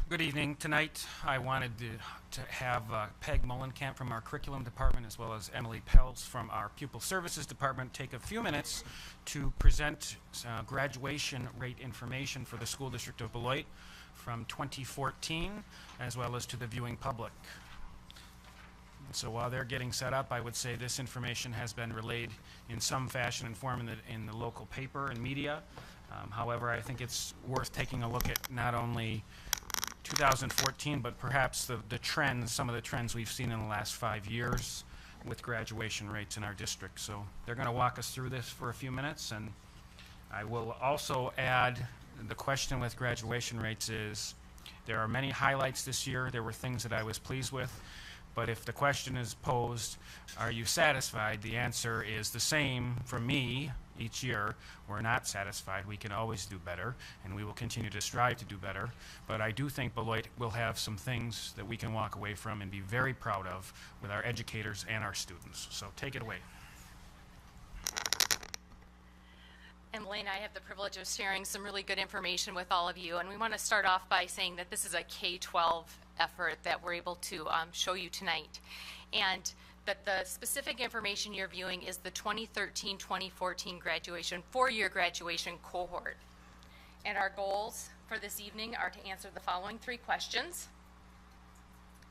Good evening. Tonight I wanted to have Peg Mullenkamp from our curriculum department as well as Emily Pels from our pupil services department take a few minutes to present graduation rate information for the school district of Beloit from 2014 as well as to the viewing public. So while they're getting set up, I would say this information has been relayed in some fashion and form in the local paper and media. However, I think it's worth taking a look at not only 2014, but perhaps the trends, some of the trends we've seen in the last 5 years with graduation rates in our district. So they're going to walk us through this for a few minutes, and I will also add the question with graduation rates is there are many highlights this year. There were things that I was pleased with, but if the question is posed, are you satisfied? The answer is the same for me each year. We're not satisfied. We can always do better, and we will continue to strive to do better. But I do think Beloit will have some things that we can walk away from and be very proud of with our educators and our students. So take it away. Emily and I have the privilege of sharing some really good information with all of you, and we want to start off by saying that this is a K-12 effort that we're able to show you tonight, and that the specific information you're viewing is the 2013-2014 graduation, four-year graduation cohort. And our goals for this evening are to answer the following three questions.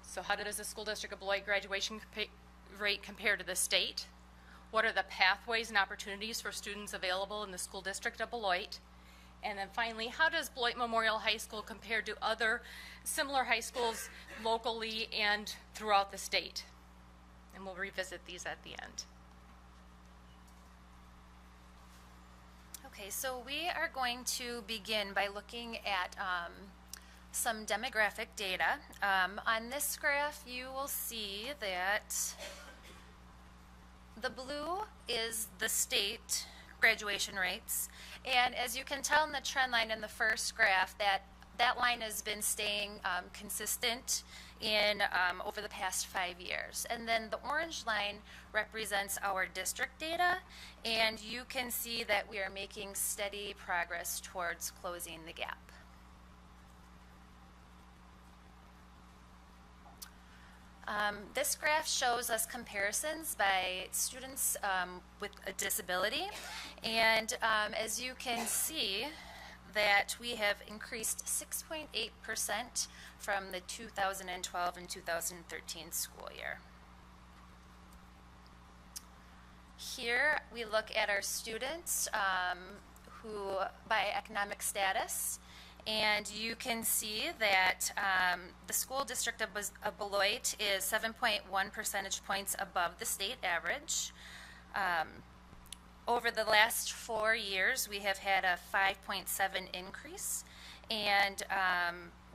So how does the school district of Beloit graduation rate compare to the state? What are the pathways and opportunities for students available in the school district of Beloit? And then finally, how does Beloit Memorial High School compare to other similar high schools locally and throughout the state? And we'll revisit these at the end. Okay, so we are going to begin by looking at some demographic data. On this graph, you will see that the blue is the state graduation rates, and as you can tell in the trend line in the first graph, that line has been staying consistent in over the past 5 years. And then the orange line represents our district data, and you can see that we are making steady progress towards closing the gap. This graph shows us comparisons by students with a disability, and as you can see that we have increased 6.8% from the 2012 and 2013 school year. Here we look at our students who by economic status, and you can see that the school district of Beloit is 7.1 percentage points above the state average. Over the last 4 years, we have had a 5.7 increase, and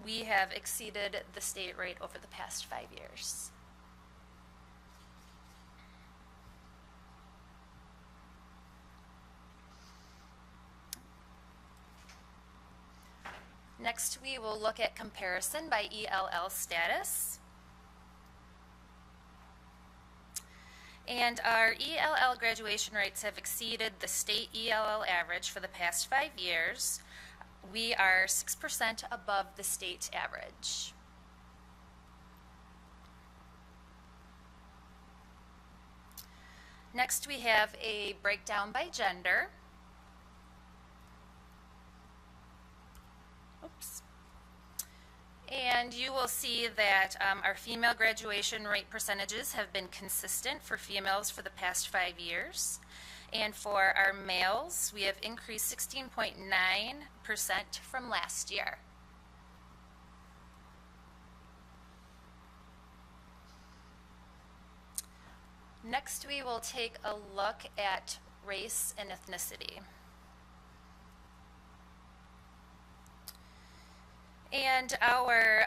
we have exceeded the state rate over the past 5 years. Next, we will look at comparison by ELL status. And our ELL graduation rates have exceeded the state ELL average for the past 5 years. We are 6% above the state average. Next, we have a breakdown by gender. Oops. And you will see that our female graduation rate percentages have been consistent for females for the past 5 years. And for our males, we have increased 16.9% from last year. Next, we will take a look at race and ethnicity. And our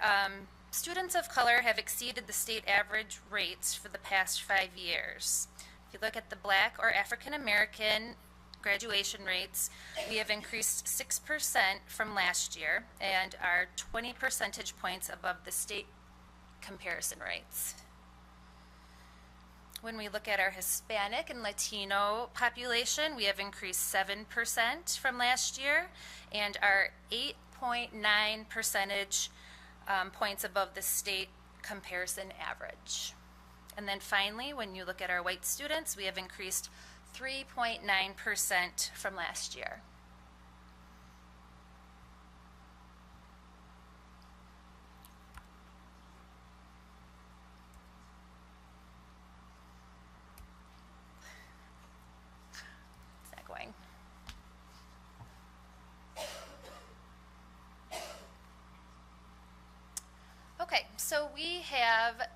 students of color have exceeded the state average rates for the past 5 years. If you look at the Black or African American graduation rates, we have increased 6% from last year and are 20 percentage points above the state comparison rates. When we look at our Hispanic and Latino population, we have increased 7% from last year and are 8.9 percentage points above the state comparison average. And then finally, when you look at our white students, we have increased 3.9% from last year. Is that going? Okay, so we have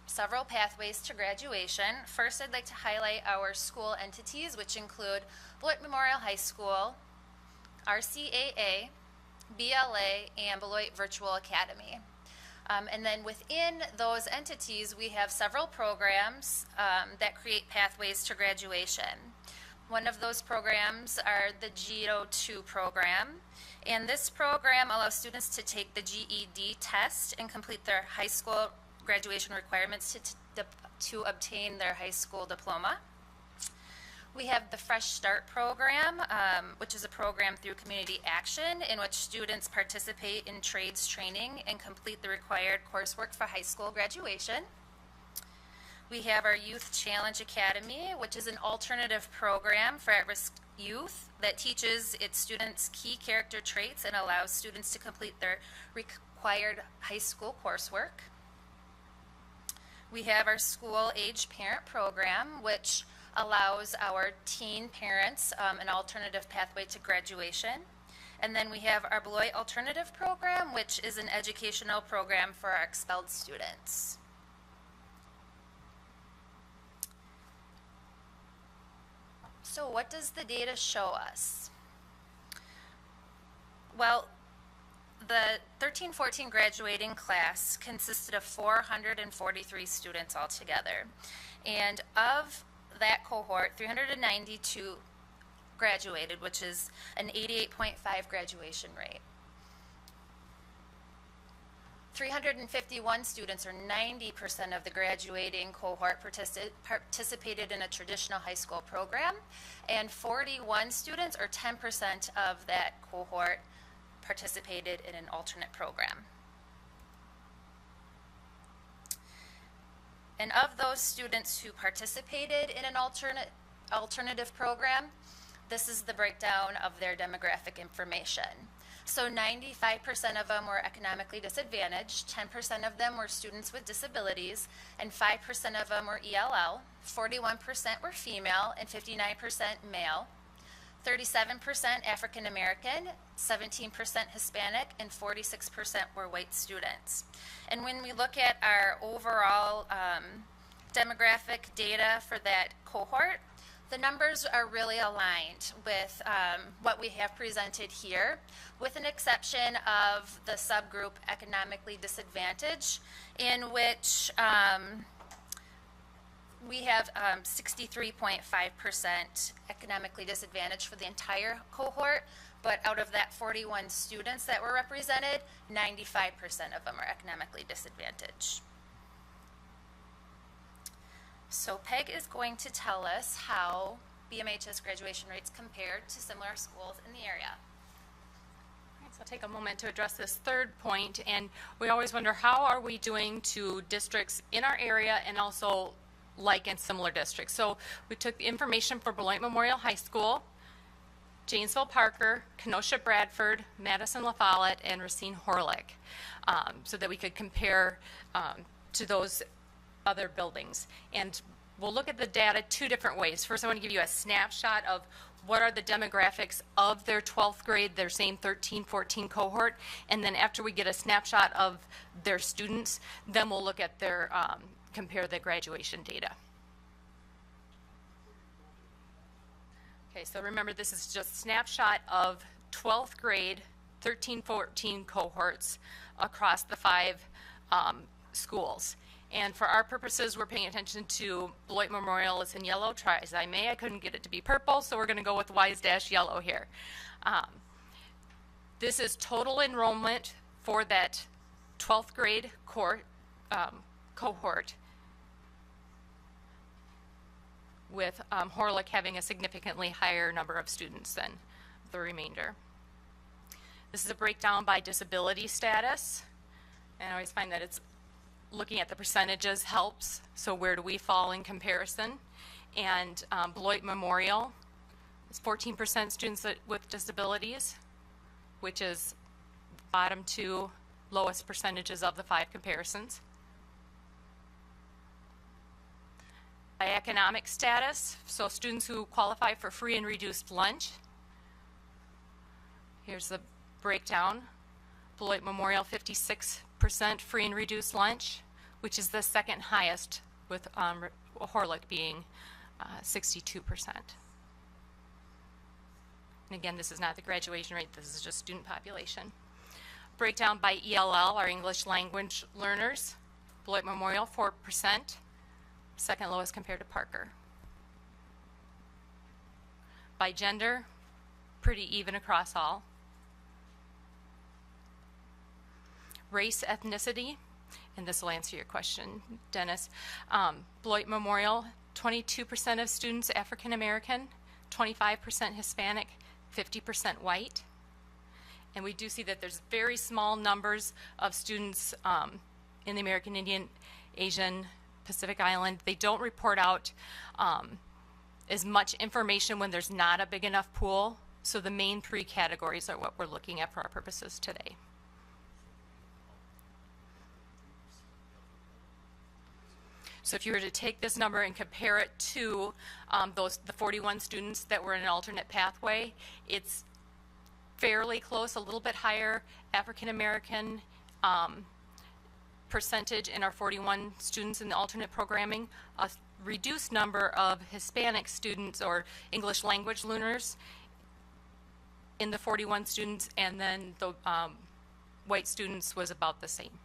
several pathways to graduation. First, I'd like to highlight our school entities, which include Beloit Memorial High School, RCAA, BLA, and Beloit Virtual Academy. And then within those entities, we have several programs that create pathways to graduation. One of those programs are the GEO2 program, and this program allows students to take the GED test and complete their high school graduation requirements to obtain their high school diploma. We have the Fresh Start program, which is a program through Community Action in which students participate in trades training and complete the required coursework for high school graduation. We have our Youth Challenge Academy, which is an alternative program for at-risk youth that teaches its students key character traits and allows students to complete their required high school coursework. We have our School Age Parent program, which allows our teen parents an alternative pathway to graduation. And then we have our Beloit Alternative program, which is an educational program for our expelled students. So what does the data show us? Well, the 13-14 graduating class consisted of 443 students altogether. And of that cohort, 392 graduated, which is an 88.5 graduation rate. 351 students, or 90% of the graduating cohort, participated in a traditional high school program, and 41 students, or 10% of that cohort, participated in an alternate program. And of those students who participated in an alternative program, this is the breakdown of their demographic information. So 95% of them were economically disadvantaged, 10% of them were students with disabilities, and 5% of them were ELL, 41% were female, and 59% male, 37% African American, 17% Hispanic, and 46% were white students. And when we look at our overall demographic data for that cohort, the numbers are really aligned with what we have presented here, with an exception of the subgroup economically disadvantaged, in which we have 63.5% economically disadvantaged for the entire cohort, but out of that 41 students that were represented, 95% of them are economically disadvantaged. So Peg is going to tell us how BMHS graduation rates compare to similar schools in the area. So I'll take a moment to address this third point, and we always wonder how are we doing to districts in our area and also like in similar districts. So we took the information for Beloit Memorial High School, Janesville Parker, Kenosha Bradford, Madison La Follette, and Racine Horlick, so that we could compare to those other buildings. And we'll look at the data two different ways. First, I want to give you a snapshot of what are the demographics of their 12th grade, their same 13-14 cohort, and then after we get a snapshot of their students, then we'll look at their, compare the graduation data. Okay, so remember this is just a snapshot of 12th grade, 13-14 cohorts across the 5 schools. And for our purposes, we're paying attention to Beloit Memorial. It's in yellow. Try as I may, I couldn't get it to be purple, so we're going to go with Wise-yellow here. This is total enrollment for that 12th grade cohort, with Horlick having a significantly higher number of students than the remainder. This is a breakdown by disability status. And I always find that it's looking at the percentages helps. So where do we fall in comparison? And Beloit Memorial is 14% students with disabilities, which is bottom two lowest percentages of the 5 comparisons. By economic status, so students who qualify for free and reduced lunch. Here's the breakdown. Beloit Memorial, 56% free and reduced lunch, which is the second highest, with Horlick being 62%. And again, this is not the graduation rate, this is just student population. Breakdown by ELL, our English language learners. Beloit Memorial, 4%, second lowest compared to Parker. By gender, pretty even across all. Race, ethnicity, and this will answer your question, Dennis. Beloit Memorial, 22% of students African American, 25% Hispanic, 50% white. And we do see that there's very small numbers of students in the American Indian, Asian, Pacific Island. They don't report out as much information when there's not a big enough pool. So the main 3 categories are what we're looking at for our purposes today. So if you were to take this number and compare it to the 41 students that were in an alternate pathway, it's fairly close, a little bit higher African American percentage in our 41 students in the alternate programming, a reduced number of Hispanic students or English language learners in the 41 students, and then the white students was about the same.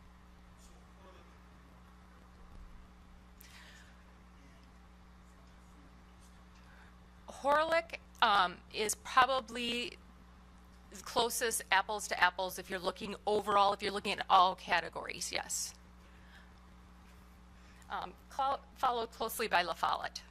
Horlick is probably the closest apples to apples if you're looking overall, if you're looking at all categories, yes. Followed closely by La Follette.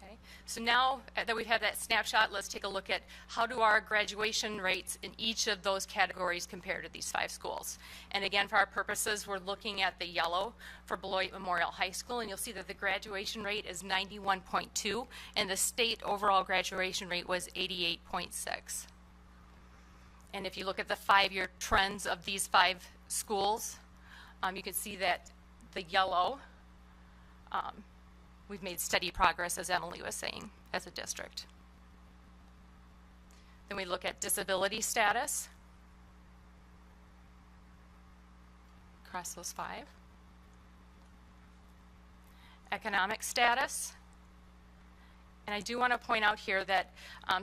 Okay, so now that we've had that snapshot, let's take a look at how do our graduation rates in each of those categories compare to these 5 schools. And again, for our purposes, we're looking at the yellow for Beloit Memorial High School, and you'll see that the graduation rate is 91.2, and the state overall graduation rate was 88.6. And if you look at the 5-year trends of these 5 schools, you can see that the yellow, we've made steady progress, as Emily was saying, as a district. Then we look at disability status across those 5. Economic status. And I do want to point out here that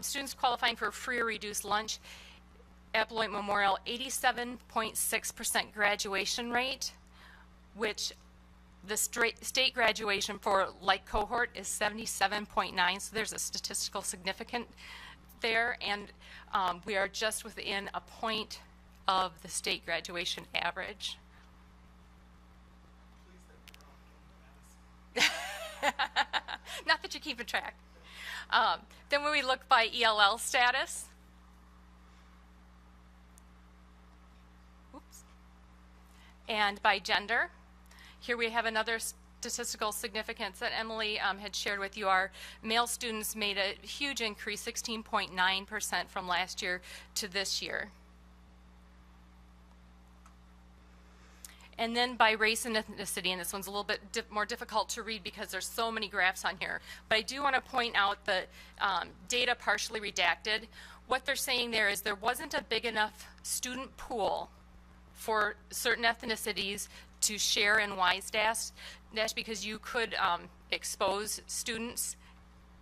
students qualifying for free or reduced lunch at Beloit Memorial, 87.6% graduation rate, which the state graduation for like cohort is 77.9, so there's a statistical significance there, and we are just within a point of the state graduation average. Not that you're keeping track. Then when we look by ELL status, and by gender, here we have another statistical significance that Emily had shared with you. Our male students made a huge increase, 16.9% from last year to this year. And then by race and ethnicity, and this one's a little bit more difficult to read because there's so many graphs on here. But I do want to point out the data partially redacted. What they're saying there is there wasn't a big enough student pool for certain ethnicities to share in WISE dash because you could expose students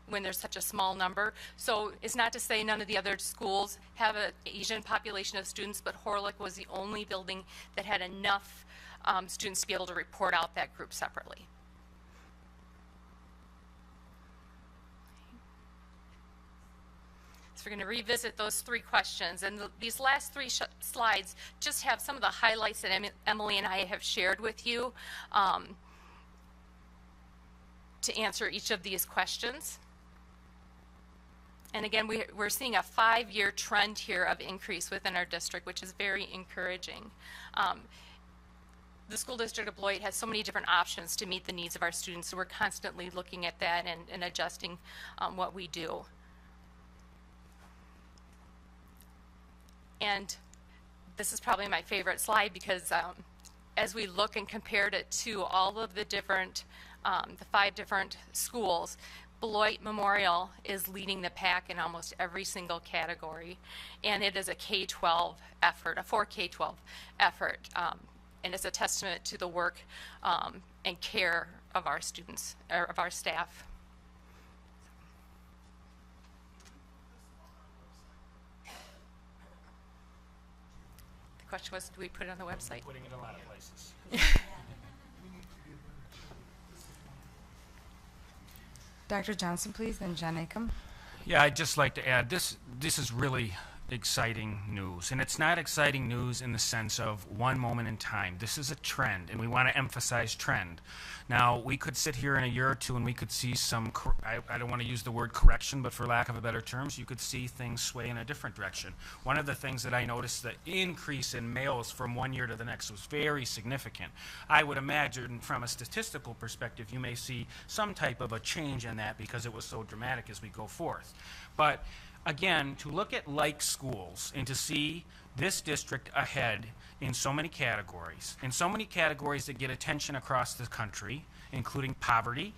when there's such a small number. So it's not to say none of the other schools have an Asian population of students, but Horlick was the only building that had enough students to be able to report out that group separately. So we're going to revisit those 3 questions, and these last 3 slides just have some of the highlights that Emily and I have shared with you to answer each of these questions. And again, we're seeing a 5-year trend here of increase within our district, which is very encouraging. The school district of Beloit has so many different options to meet the needs of our students, so we're constantly looking at that and adjusting what we do. And this is probably my favorite slide because as we look and compared it to all of the different, the 5 different schools, Beloit Memorial is leading the pack in almost every single category, and it is a K-12 effort, a 4K-12 effort, and it's a testament to the work and care of our students, or of our staff. The question was, do we put it on the website? Putting it in a lot of places. Dr. Johnson, please, then John Acom. Yeah, I'd just like to add, this is really exciting news. And it's not exciting news in the sense of one moment in time. This is a trend, and we want to emphasize trend. Now, we could sit here in a year or two and we could see some, I don't want to use the word correction, but for lack of a better terms, you could see things sway in a different direction. One of the things that I noticed, the increase in males from one year to the next was very significant. I would imagine from a statistical perspective, you may see some type of a change in that because it was so dramatic as we go forth. But again, to look at like schools and to see this district ahead in so many categories that get attention across the country, including poverty,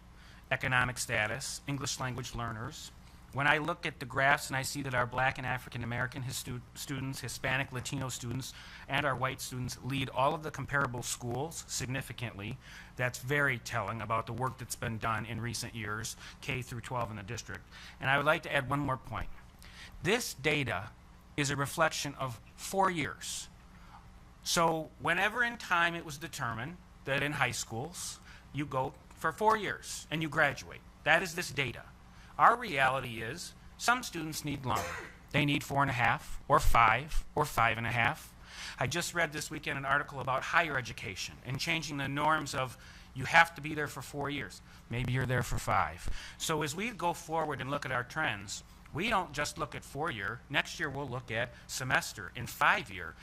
economic status, English language learners. When I look at the graphs and I see that our Black and African American students, Hispanic, Latino students, and our white students lead all of the comparable schools significantly, that's very telling about the work that's been done in recent years, K through 12 in the district. And I would like to add one more point. This data is a reflection of 4 years. So whenever in time it was determined that in high schools you go for 4 years and you graduate, that is this data. Our reality is some students need longer. They need 4.5 or 5 or 5.5. I just read this weekend an article about higher education and changing the norms of you have to be there for 4 years. Maybe you're there for 5. So as we go forward and look at our trends, we don't just look at 4-year. Next year we'll look at semester and 5-year.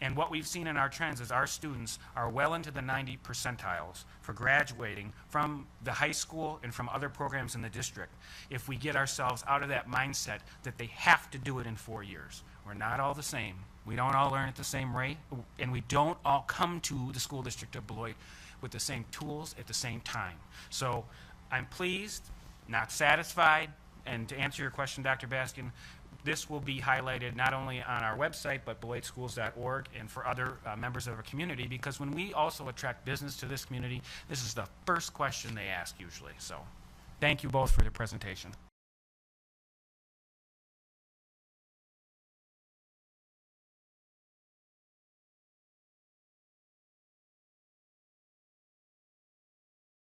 And what we've seen in our trends is our students are well into the 90 percentiles for graduating from the high school and from other programs in the district. If we get ourselves out of that mindset that they have to do it in 4 years. We're not all the same. We don't all learn at the same rate, and we don't all come to the school district of Beloit with the same tools at the same time. So I'm pleased, not satisfied, and to answer your question, Dr. Baskin, this will be highlighted not only on our website, but beloitschools.org and for other members of our community, because when we also attract business to this community, this is the first question they ask usually. So thank you both for the presentation.